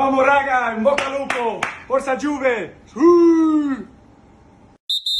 Vamos raga, in bocca al lupo, forza Juve.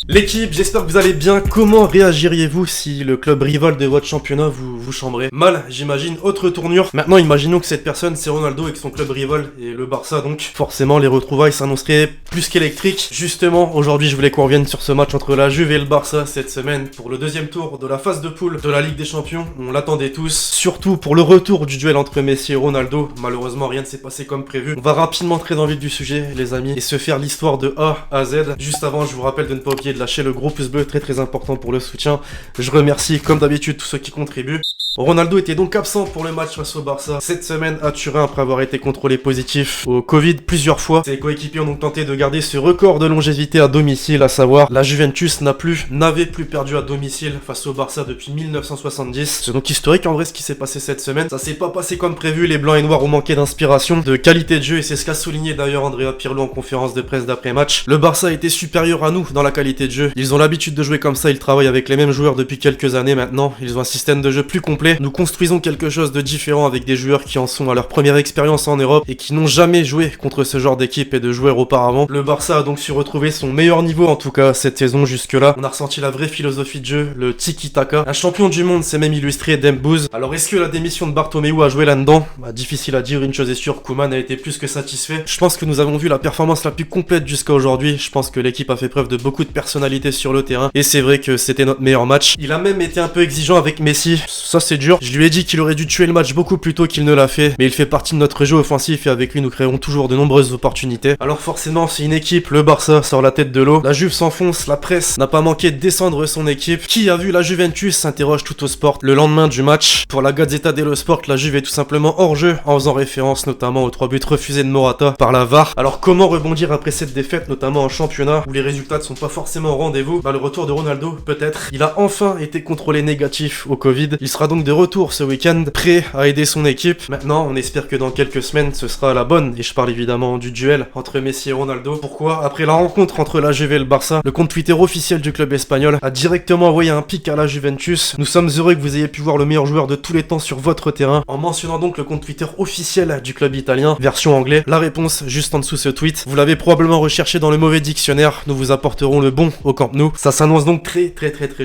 L'équipe, j'espère que vous allez bien. Comment réagiriez-vous si le club rival de votre championnat vous chambrait? Mal, j'imagine. Autre tournure. Maintenant, imaginons que cette personne, c'est Ronaldo et que son club rival est le Barça, donc forcément les retrouvailles s'annonceraient plus qu'électriques. Justement, aujourd'hui, je voulais qu'on revienne sur ce match entre la Juve et le Barça cette semaine pour le deuxième tour de la phase de poule de la Ligue des Champions. On l'attendait tous, surtout pour le retour du duel entre Messi et Ronaldo. Malheureusement, rien ne s'est passé comme prévu. On va rapidement entrer dans le vif du sujet, les amis, et se faire l'histoire de A à Z. Juste avant, je vous rappelle de ne pas oublier de lâcher le gros pouce bleu, très important pour le soutien. Je remercie comme d'habitude tous ceux qui contribuent. Ronaldo était donc absent pour le match face au Barça cette semaine à Turin après avoir été contrôlé positif au Covid plusieurs fois. Ses coéquipiers ont donc tenté de garder ce record de longévité à domicile, à savoir la Juventus n'avait plus perdu à domicile face au Barça depuis 1970. C'est donc historique en vrai ce qui s'est passé cette semaine. Ça s'est pas passé comme prévu, les blancs et noirs ont manqué d'inspiration, de qualité de jeu, et c'est ce qu'a souligné d'ailleurs Andrea Pirlo en conférence de presse d'après-match. Le Barça a été supérieur à nous dans la qualité de jeu. Ils ont l'habitude de jouer comme ça, ils travaillent avec les mêmes joueurs depuis quelques années maintenant. Ils ont un système de jeu plus complet. Nous construisons quelque chose de différent avec des joueurs qui en sont à leur première expérience en Europe et qui n'ont jamais joué contre ce genre d'équipe et de joueurs auparavant. Le Barça a donc su retrouver son meilleur niveau en tout cas cette saison jusque-là. On a ressenti la vraie philosophie de jeu, le tiki-taka. Un champion du monde s'est même illustré d'Embouze. Alors est-ce que la démission de Bartomeu a joué là-dedans? Difficile à dire, une chose est sûre, Koeman a été plus que satisfait. Je pense que nous avons vu la performance la plus complète jusqu'à aujourd'hui. Je pense que l'équipe a fait preuve de beaucoup de personnalité sur le terrain et c'est vrai que c'était notre meilleur match. Il a même été un peu exigeant avec Messi, ça c'est dur. Je lui ai dit qu'il aurait dû tuer le match beaucoup plus tôt qu'il ne l'a fait, mais il fait partie de notre jeu offensif et avec lui nous créerons toujours de nombreuses opportunités. Alors forcément c'est une équipe, le Barça sort la tête de l'eau, la Juve s'enfonce, la presse n'a pas manqué de descendre son équipe. Qui a vu la Juventus s'interroge tout au sport le lendemain du match. Pour la Gazzetta dello Sport, la Juve est tout simplement hors jeu en faisant référence notamment aux 3 buts refusés de Morata par la VAR. Alors comment rebondir après cette défaite, notamment en championnat où les résultats ne sont pas forcément au rendez-vous? Le retour de Ronaldo peut-être. Il a enfin été contrôlé négatif au Covid. Il sera donc de retour ce week-end, prêt à aider son équipe. Maintenant, on espère que dans quelques semaines, ce sera la bonne. Et je parle évidemment du duel entre Messi et Ronaldo. Pourquoi? Après la rencontre entre la Juve et le Barça, le compte Twitter officiel du club espagnol a directement envoyé un pic à la Juventus. Nous sommes heureux que vous ayez pu voir le meilleur joueur de tous les temps sur votre terrain, en mentionnant donc le compte Twitter officiel du club italien, version anglais. La réponse juste en dessous ce tweet. Vous l'avez probablement recherché dans le mauvais dictionnaire. Nous vous apporterons le bon au Camp Nou. Ça s'annonce donc très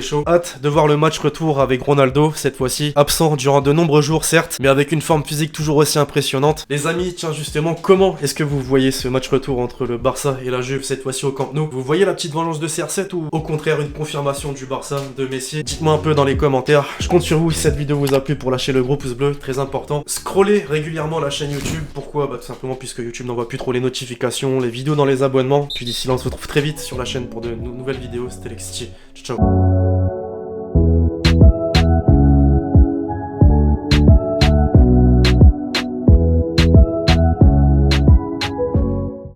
chaud. Hâte de voir le match retour avec Ronaldo, cette fois-ci absent durant de nombreux jours certes, mais avec une forme physique toujours aussi impressionnante. Les amis, tiens justement, comment est-ce que vous voyez ce match retour entre le Barça et la Juve cette fois-ci au Camp Nou? Vous voyez la petite vengeance de CR7 ou au contraire une confirmation du Barça de Messi? Dites-moi un peu dans les commentaires. Je compte sur vous si cette vidéo vous a plu pour lâcher le gros pouce bleu, très important. Scrollez régulièrement la chaîne YouTube. Pourquoi? Tout simplement puisque YouTube n'envoie plus trop les notifications, les vidéos dans les abonnements. Puis d'ici là on se retrouve très vite sur la chaîne pour de nouvelles vidéos. C'était Lexity. Ciao.